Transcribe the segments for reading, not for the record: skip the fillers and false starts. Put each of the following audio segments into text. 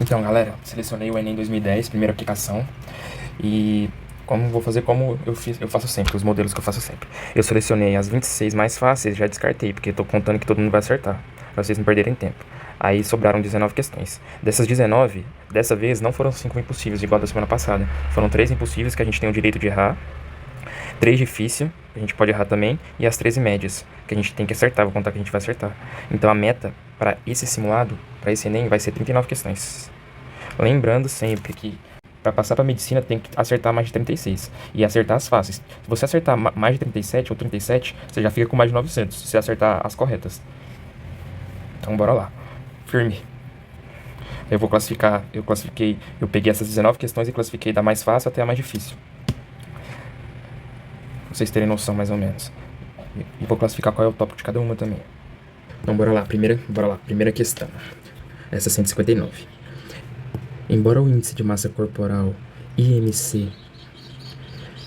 Então, galera, selecionei o Enem 2010, primeira aplicação. E vou fazer como eu faço sempre, os modelos que eu faço sempre. Eu selecionei as 26 mais fáceis, já descartei, porque tô contando que todo mundo vai acertar, pra vocês não perderem tempo. Aí sobraram 19 questões. Dessas 19, dessa vez não foram 5 impossíveis, igual da semana passada. Foram 3 impossíveis que a gente tem o direito de errar, 3 difíceis, que a gente pode errar também, e as 13 médias, que a gente tem que acertar, vou contar que a gente vai acertar. Então a meta para esse simulado, para esse Enem, vai ser 39 questões. Lembrando sempre que para passar para medicina tem que acertar mais de 36 e acertar as fáceis. Se você acertar mais de 37 ou 37, você já fica com mais de 900, se você acertar as corretas. Então bora lá. Firme. Eu peguei essas 19 questões e classifiquei da mais fácil até a mais difícil. Pra vocês terem noção mais ou menos. E vou classificar qual é o tópico de cada uma também. Então bora lá, primeira questão. Essa 159. Embora o índice de massa corporal, IMC,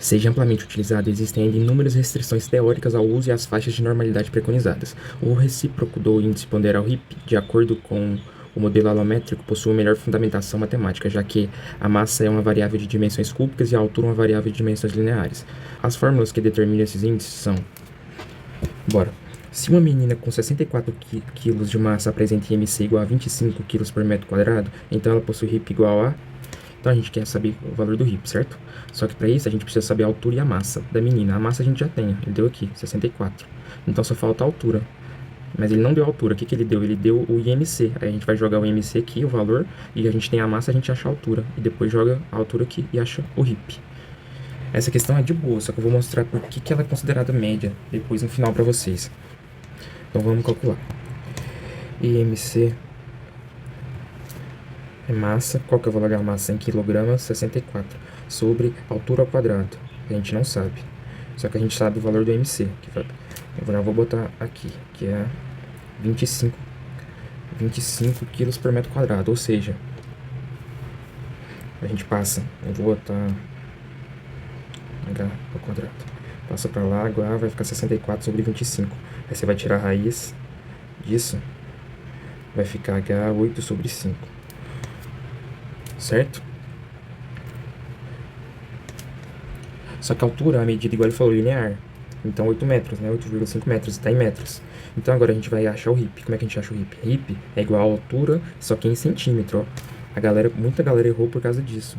seja amplamente utilizado, existem ainda inúmeras restrições teóricas ao uso e às faixas de normalidade preconizadas. O recíproco do índice ponderal RIP, de acordo com o modelo alométrico, possui melhor fundamentação matemática, já que a massa é uma variável de dimensões cúbicas e a altura uma variável de dimensões lineares. As fórmulas que determinam esses índices são... Bora. Se uma menina com 64 kg de massa apresenta IMC igual a 25 kg por metro quadrado, então ela possui RIP igual a... Então a gente quer saber o valor do RIP, certo? Só que para isso a gente precisa saber a altura e a massa da menina. A massa a gente já tem, ele deu aqui, 64. Então só falta a altura. Mas ele não deu a altura, o que ele deu? Ele deu o IMC. Aí a gente vai jogar o IMC aqui, o valor, e a gente tem a massa, a gente acha a altura. E depois joga a altura aqui e acha o RIP. Essa questão é de boa, só que eu vou mostrar por que ela é considerada média depois no final para vocês. Então vamos calcular. IMC é massa. Qual que eu vou largar a massa? Em quilogramas, 64. Sobre altura ao quadrado. A gente não sabe. Só que a gente sabe o valor do IMC. Eu já vou botar aqui, que é 25 quilos por metro quadrado. Ou seja, a gente passa. Eu vou botar H ao quadrado. Passa para lá, agora vai ficar 64 sobre 25. Aí você vai tirar a raiz disso, vai ficar H8 sobre 5. Certo? Só que a altura, a medida, igual ele falou, linear. Então 8 metros, né? 8,5 metros, está em metros. Então agora a gente vai achar o RIP. Como é que a gente acha o RIP? RIP é igual a altura, só que em centímetro, ó. Muita galera errou por causa disso.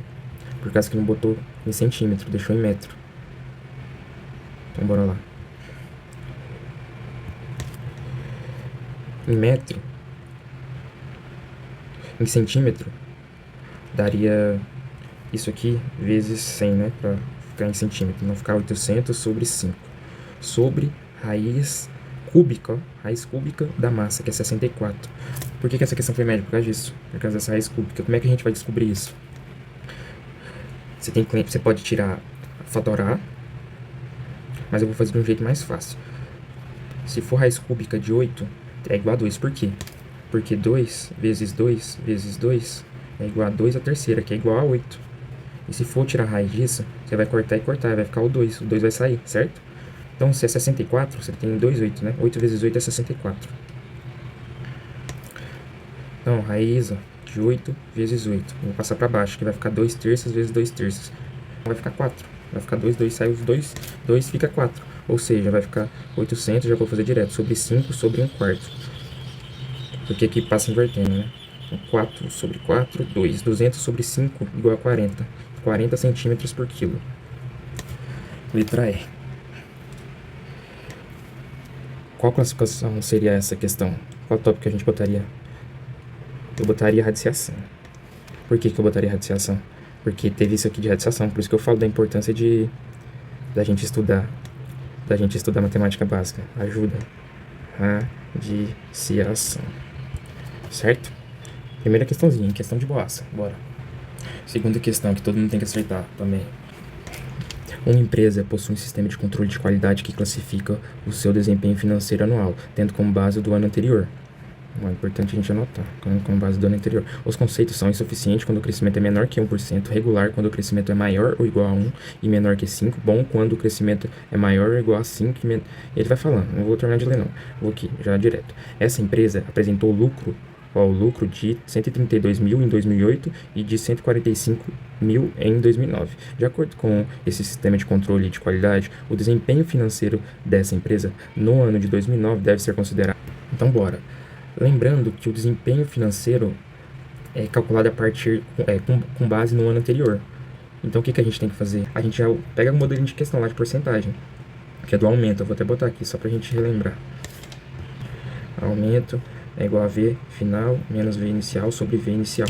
Por causa que não botou em centímetro, deixou em metro. Então bora lá. Em metro, em centímetro, daria isso aqui vezes 100, né? Pra ficar em centímetro, não ficar 800 sobre 5. Sobre raiz cúbica, ó, raiz cúbica da massa, que é 64. Por que essa questão foi média? Por causa disso. Por causa dessa raiz cúbica. Como é que a gente vai descobrir isso? Você pode tirar, fatorar, mas eu vou fazer de um jeito mais fácil. Se for raiz cúbica de 8, é igual a 2. Por quê? Porque 2 vezes 2 vezes 2 é igual a 2 a terceira, que é igual a 8. E se for tirar a raiz disso, você vai cortar e cortar, vai ficar o 2. O 2 vai sair, certo? Então, se é 64, você tem 2, 8, né? 8 vezes 8 é 64. Então, raiz, ó, de 8 vezes 8. Vou passar para baixo, que vai ficar 2 terços vezes 2 terços. Vai ficar 4. Vai ficar 2, 2 sai os 2, 2 fica 4. Ou seja, vai ficar 800, já vou fazer direto, sobre 5 sobre 1 quarto. Porque aqui passa invertendo, né? 4 sobre 4, 2. 200 sobre 5 igual a 40. 40 centímetros por quilo. Letra E. Qual classificação seria essa questão? Qual tópico que a gente botaria? Eu botaria radiciação. Por que eu botaria radiciação? Porque teve isso aqui de radiciação. Por isso que eu falo da importância da gente estudar matemática básica. Ajuda. Radiciação. Certo? Primeira questãozinha, questão de boaça. Bora. Segunda questão, que todo mundo tem que acertar também. Uma empresa possui um sistema de controle de qualidade que classifica o seu desempenho financeiro anual, tendo como base do ano anterior. É importante a gente anotar, como base do ano anterior. Os conceitos são insuficientes quando o crescimento é menor que 1%, regular quando o crescimento é maior ou igual a 1 e menor que 5, bom quando o crescimento é maior ou igual a 5 ele vai falando, não vou terminar de ler não, vou aqui, já direto. Essa empresa apresentou lucro, ó, o lucro de 132 mil em 2008 e de 145 mil em 2009. De acordo com esse sistema de controle de qualidade, o desempenho financeiro dessa empresa no ano de 2009 deve ser considerado. Então, bora. Lembrando que o desempenho financeiro é calculado a partir com base no ano anterior. Então, o que a gente tem que fazer? A gente já pega o modelinho de questão lá de porcentagem, que é do aumento. Eu vou até botar aqui só pra gente relembrar. Aumento é igual a V final menos V inicial sobre V inicial.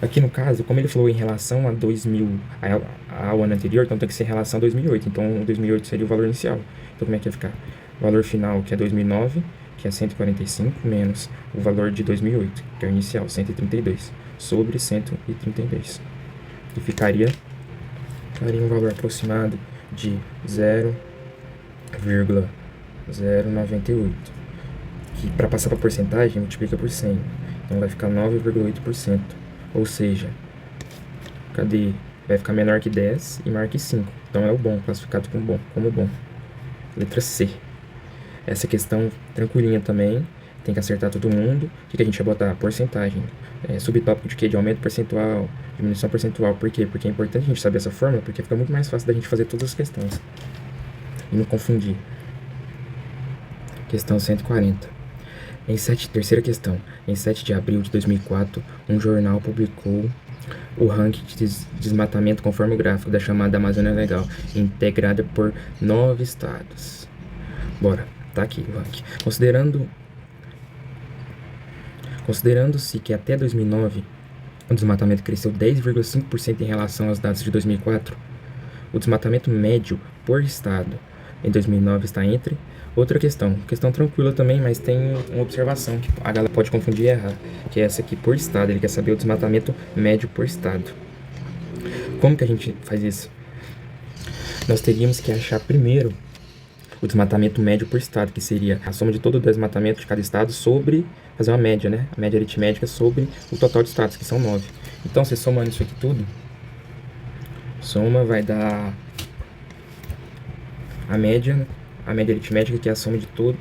Aqui no caso, como ele falou em relação a 2000, ao ano anterior, então tem que ser em relação a 2008. Então, 2008 seria o valor inicial. Então, como é que ia ficar? O valor final, que é 2009, que é 145, menos o valor de 2008, que é o inicial, 132, sobre 132. E ficaria um valor aproximado de 0,098. Que para passar para porcentagem, multiplica por 100. Então vai ficar 9,8%. Ou seja, cadê? Vai ficar menor que 10 e maior que 5. Então é o bom, classificado como bom. Letra C. Essa questão tranquilinha também, tem que acertar todo mundo. O que a gente vai botar? Porcentagem. Subtópico de quê? De aumento percentual, diminuição percentual. Por quê? Porque é importante a gente saber essa fórmula, porque fica muito mais fácil da gente fazer todas as questões. E não confundir. Questão 140. Terceira questão. Em 7 de abril de 2004, um jornal publicou o ranking de desmatamento conforme o gráfico da chamada Amazônia Legal, integrada por 9 estados. Bora. Tá aqui o ranking. Considerando-se que até 2009 o desmatamento cresceu 10,5% em relação aos dados de 2004, o desmatamento médio por estado em 2009 está entre... Outra questão tranquila também, mas tem uma observação que a galera pode confundir e errar, que é essa aqui por estado. Ele quer saber o desmatamento médio por estado. Como que a gente faz isso? Nós teríamos que achar primeiro o desmatamento médio por estado, que seria a soma de todo o desmatamento de cada estado sobre, fazer uma média, né? A média aritmética sobre o total de estados, que são 9. Então, você somando isso aqui tudo, soma vai dar a média aritmética, que é a soma de todo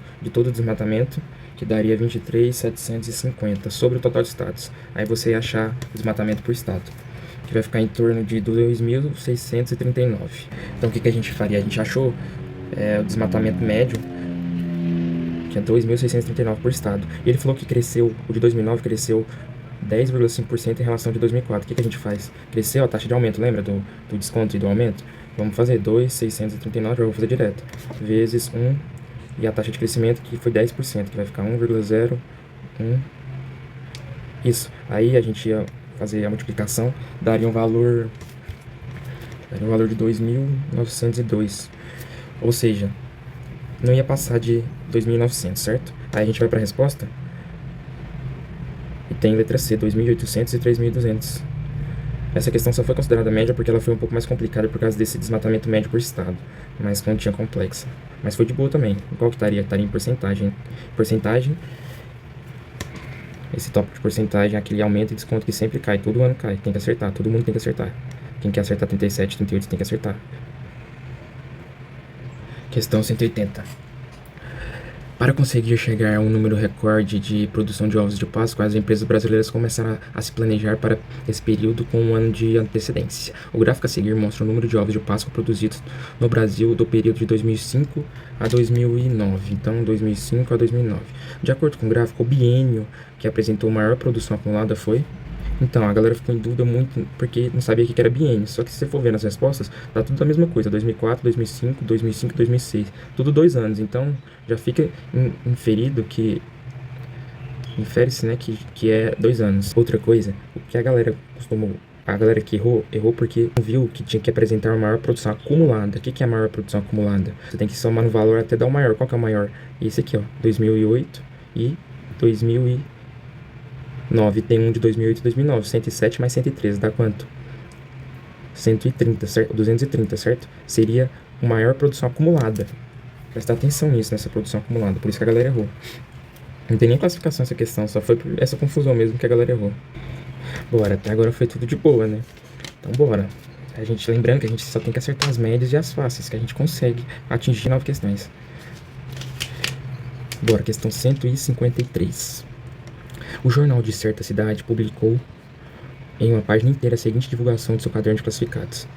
o desmatamento, que daria 23.750 sobre o total de estados. Aí você ia achar o desmatamento por estado, que vai ficar em torno de 2.639. Então, o que a gente faria? A gente achou o desmatamento médio, que é 2.639 por estado. E ele falou que o de 2009 cresceu 10,5% em relação ao de 2004. O que a gente faz? Cresceu a taxa de aumento, lembra do desconto e do aumento? Vamos fazer 2.639, eu vou fazer direto, vezes 1, e a taxa de crescimento que foi 10%, que vai ficar 1,01. Isso. Aí a gente ia fazer a multiplicação, daria um valor de 2.902. Ou seja, não ia passar de 2.900, certo? Aí a gente vai para a resposta e tem letra C, 2.800 e 3.200. Essa questão só foi considerada média porque ela foi um pouco mais complicada por causa desse desmatamento médio por estado, mas continha complexa. Mas foi de boa também. Qual que estaria? Estaria em porcentagem. Esse tópico de porcentagem é aquele aumento e desconto que sempre cai, todo ano cai. Tem que acertar, todo mundo tem que acertar. Quem quer acertar 37, 38 tem que acertar. Questão 180. Para conseguir chegar a um número recorde de produção de ovos de Páscoa, as empresas brasileiras começaram a se planejar para esse período com um ano de antecedência. O gráfico a seguir mostra o número de ovos de Páscoa produzidos no Brasil do período de 2005 a 2009. Então, 2005 a 2009. De acordo com o gráfico, o biênio que apresentou maior produção acumulada foi... Então, a galera ficou em dúvida muito porque não sabia o que era biênio. Só que se você for ver nas respostas, tá tudo a mesma coisa. 2004, 2005, 2005 e 2006. Tudo 2 anos. Então, já fica inferido que... Infere-se, né, que é 2 anos. Outra coisa, o que a galera costumou... A galera que errou porque não viu que tinha que apresentar a maior produção acumulada. O que é a maior produção acumulada? Você tem que somar no valor até dar o maior. Qual que é o maior? Esse aqui, ó. 2008 e 2009. Tem um de 2008 e 2009. 107 mais 113 dá quanto? 130, certo? 230, certo? Seria a maior produção acumulada. Prestar atenção nisso, nessa produção acumulada. Por isso que a galera errou. Não tem nem classificação essa questão. Só foi por essa confusão mesmo que a galera errou. Bora, até agora foi tudo de boa, né? Então bora. Lembrando que a gente só tem que acertar as médias e as fáceis, que a gente consegue atingir 9 questões. Bora, questão 153. O jornal de certa cidade publicou em uma página inteira a seguinte divulgação de seu caderno de classificados: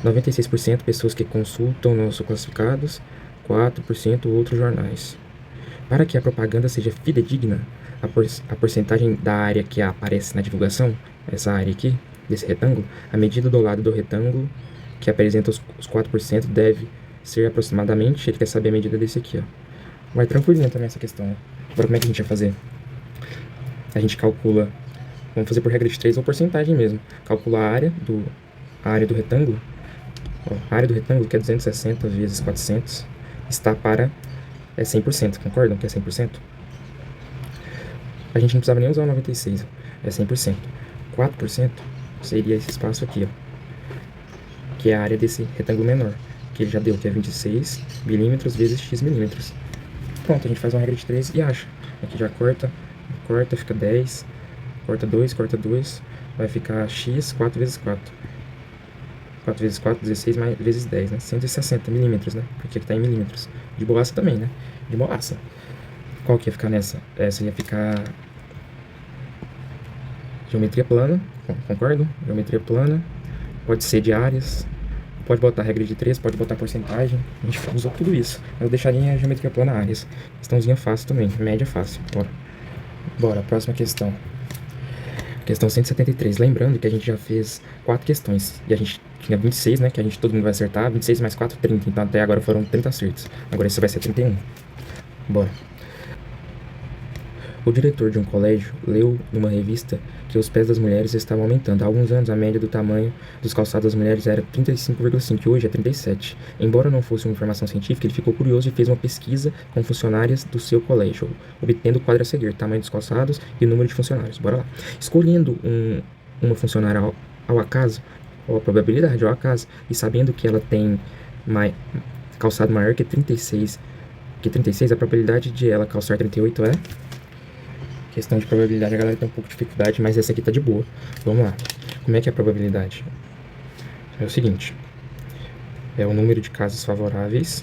96% pessoas que consultam nossos classificados, 4% outros jornais. Para que a propaganda seja fidedigna, a porcentagem da área que aparece na divulgação, essa área aqui, desse retângulo, a medida do lado do retângulo que apresenta os 4% deve ser aproximadamente, ele quer saber a medida desse aqui, ó. Vai tranquilinho também essa questão, né? Agora como é que a gente vai fazer? A gente calcula, vamos fazer por regra de 3 ou porcentagem mesmo. Calcula a área do retângulo, ó, a área do retângulo que é 260 vezes 400, está para 100%, concordam que é 100%? A gente não precisava nem usar o 96, é 100%. 4% seria esse espaço aqui, ó, que é a área desse retângulo menor, que ele já deu, que é 26 milímetros vezes x milímetros. Pronto, a gente faz uma regra de 3 e acha. Aqui já corta, fica 10, corta 2, vai ficar x, 4 vezes 4. 4 vezes 4, 16 mais, vezes 10, né? 160 milímetros, né? Porque aqui tá em milímetros. De boaça também, né? De boaça. Qual que ia ficar nessa? Essa ia ficar geometria plana, concordo? Geometria plana. Pode ser de áreas. Pode botar regra de 3, pode botar porcentagem. A gente usou tudo isso. Eu deixaria a geometria plana áreas. Questãozinha fácil também. Média fácil. Bora, próxima questão. Questão 173. Lembrando que a gente já fez 4 questões. E a gente tinha 26, né? Que todo mundo vai acertar. 26 mais 4, 30. Então até agora foram 30 acertos. Agora esse vai ser 31. Bora. O diretor de um colégio leu numa revista que os pés das mulheres estavam aumentando. Há alguns anos, a média do tamanho dos calçados das mulheres era 35,5 e hoje é 37. Embora não fosse uma informação científica, ele ficou curioso e fez uma pesquisa com funcionárias do seu colégio, obtendo o quadro a seguir: tamanho dos calçados e o número de funcionários. Bora lá. Escolhendo uma funcionária ao acaso, ou a probabilidade ao acaso, e sabendo que ela tem calçado maior que 36, a probabilidade de ela calçar 38 é... Questão de probabilidade, a galera tem um pouco de dificuldade, mas essa aqui tá de boa. Vamos lá. Como é que é a probabilidade? É o seguinte. É o número de casos favoráveis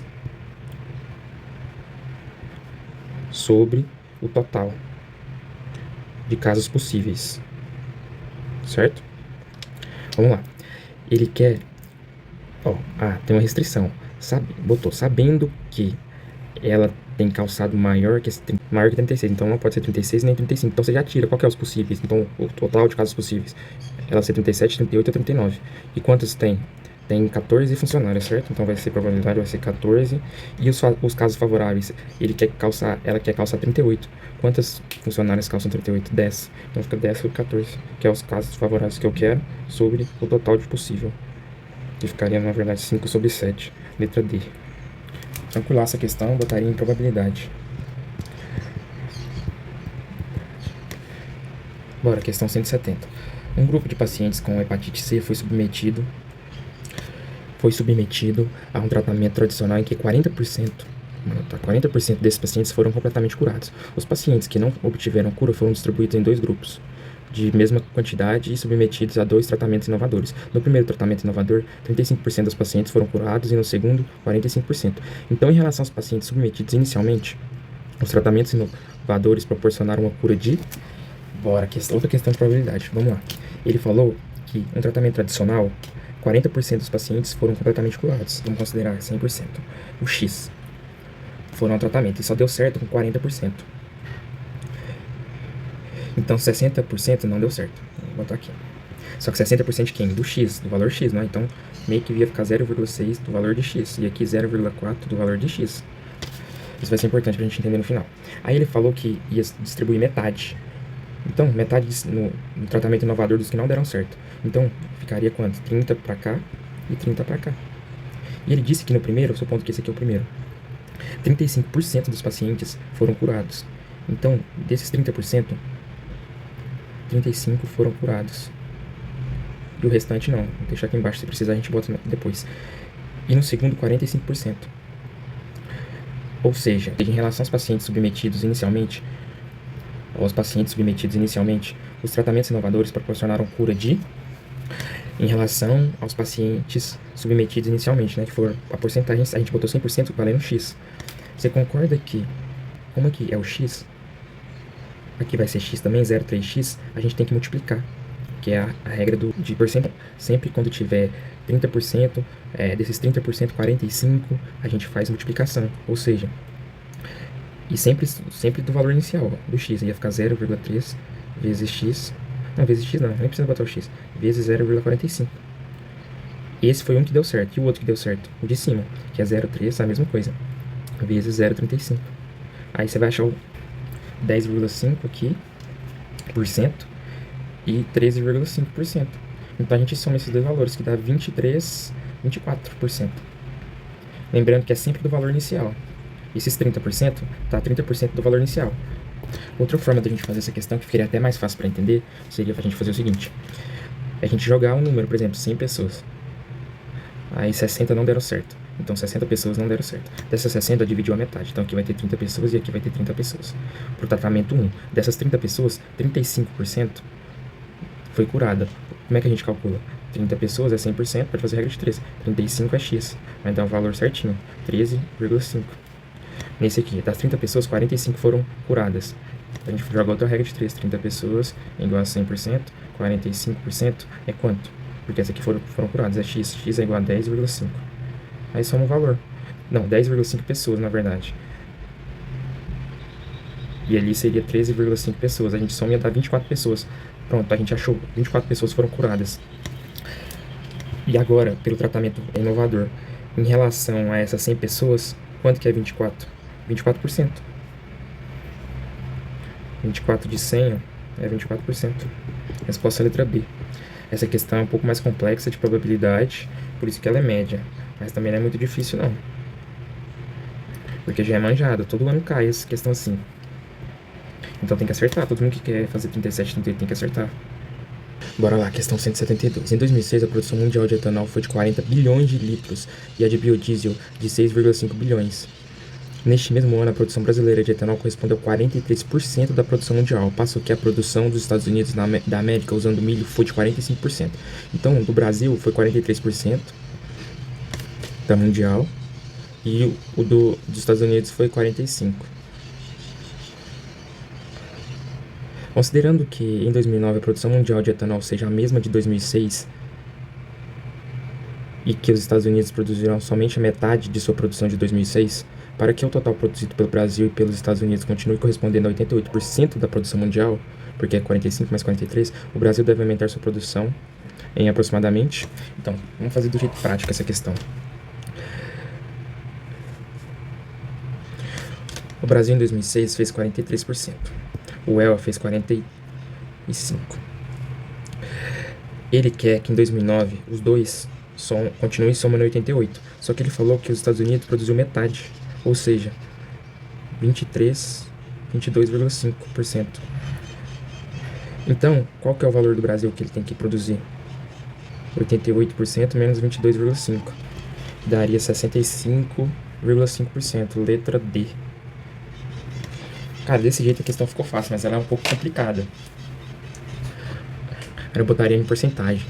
sobre o total de casos possíveis. Certo? Vamos lá. Ele quer... tem uma restrição. Botou, sabendo que ela tem calçado maior que 36, então não pode ser 36 nem 35, então você já tira qual que é os possíveis, então o total de casos possíveis, ela ser 37, 38 ou 39, e quantos tem? Tem 14 funcionários, certo? Então vai ser, a probabilidade vai ser 14, e os casos favoráveis, ela quer calçar 38, quantas funcionárias calçam 38? 10, então fica 10 sobre 14, que é os casos favoráveis que eu quero, sobre o total de possível, que ficaria na verdade 5 sobre 7, letra D. Tranquilar essa questão, botaria em probabilidade. Bora, questão 170. Um grupo de pacientes com hepatite C foi submetido a um tratamento tradicional em que 40% desses pacientes foram completamente curados. Os pacientes que não obtiveram cura foram distribuídos em 2 grupos de mesma quantidade e submetidos a 2 tratamentos inovadores. No primeiro tratamento inovador, 35% dos pacientes foram curados e no segundo, 45%. Então, em relação aos pacientes submetidos inicialmente, os tratamentos inovadores proporcionaram uma cura de... outra questão de probabilidade. Vamos lá. Ele falou que um tratamento tradicional, 40% dos pacientes foram completamente curados. Vamos considerar 100%. O X foram ao tratamento e só deu certo com 40%. Então 60% não deu certo. Vou botar aqui. Só que 60% de quem? Do X, do valor X, né? Então meio que ia ficar 0,6 do valor de X. E aqui 0,4 do valor de X. Isso vai ser importante pra gente entender no final. Aí ele falou que ia distribuir metade. Então, metade no tratamento inovador dos que não deram certo. Então, ficaria quanto? 30 pra cá e 30 pra cá. E ele disse que no primeiro, supondo que esse aqui é o primeiro, 35% dos pacientes foram curados. Então, desses 30%, 35 foram curados. E o restante não. Vou deixar aqui embaixo, se precisar a gente bota depois. E no segundo, 45%. Ou seja, em relação aos pacientes submetidos inicialmente, os tratamentos inovadores proporcionaram cura de... Em relação aos pacientes submetidos inicialmente, né, que for a porcentagem, a gente botou 100% valendo X. Você concorda que, como aqui é o X, Aqui vai ser x também, 0,3x, a gente tem que multiplicar, que é a regra de percentual. Sempre quando tiver 30%, desses 30%, 45%, a gente faz multiplicação, ou seja, e sempre do valor inicial, do x, ia ficar 0,3 vezes x, não, vezes x não, nem precisa botar o x, vezes 0,45. Esse foi um que deu certo, e o outro que deu certo, o de cima, que é 0,3, a mesma coisa, vezes 0,35. Aí você vai achar o 10,5 aqui, por cento, e 13,5%. Então a gente soma esses dois valores, que dá 24%. Lembrando que é sempre do valor inicial. Esses 30% tá 30% do valor inicial. Outra forma da gente fazer essa questão, que ficaria até mais fácil para entender, seria a gente fazer o seguinte. É a gente jogar um número, por exemplo, 100 pessoas. Aí 60 não deram certo. Então 60 pessoas não deram certo. Dessas 60 dividiu a metade. Então aqui vai ter 30 pessoas e aqui vai ter 30 pessoas. Pro tratamento 1, dessas 30 pessoas, 35% foi curada. Como é que a gente calcula? 30 pessoas é 100%, pode fazer regra de 3. 35 é x, vai dar o valor certinho, 13,5. Nesse aqui, das 30 pessoas, 45 foram curadas. A gente joga outra regra de 3. 30 pessoas é igual a 100%, 45% é quanto? Porque essa aqui foram curadas, é x. X é igual a 10,5. Aí soma o valor. Não, 10,5 pessoas, na verdade. E ali seria 13,5 pessoas. A gente soma e ia dar 24 pessoas. Pronto, a gente achou. 24 pessoas foram curadas. E agora, pelo tratamento inovador, em relação a essas 100 pessoas, quanto que é 24? 24%. 24 de 100 é 24%. Resposta é a letra B. Essa questão é um pouco mais complexa de probabilidade, por isso que ela é média. Mas também não é muito difícil, não. Porque já é manjado. Todo ano cai essa questão assim. Então tem que acertar. Todo mundo que quer fazer 37, 38 tem que acertar. Bora lá, questão 172. Em 2006, a produção mundial de etanol foi de 40 bilhões de litros e a de biodiesel de 6,5 bilhões. Neste mesmo ano, a produção brasileira de etanol correspondeu a 43% da produção mundial, passo que a produção dos Estados Unidos da América usando milho foi de 45%. Então, do Brasil foi 43% da mundial e o dos Estados Unidos foi 45%. Considerando que em 2009 a produção mundial de etanol seja a mesma de 2006 e que os Estados Unidos produzirão somente a metade de sua produção de 2006, para que o total produzido pelo Brasil e pelos Estados Unidos continue correspondendo a 88% da produção mundial, porque é 45 mais 43, o Brasil deve aumentar sua produção em aproximadamente... Então, vamos fazer do jeito prático essa questão. O Brasil em 2006 fez 43%. O ELA fez 45%. Ele quer que em 2009 os dois continuem somando 88%. Só que ele falou que os Estados Unidos produziu metade. Ou seja, 22,5%. Então, qual que é o valor do Brasil que ele tem que produzir? 88% menos 22,5%. Daria 65,5%. Letra D. Cara, desse jeito a questão ficou fácil, mas ela é um pouco complicada. Eu botaria em porcentagem.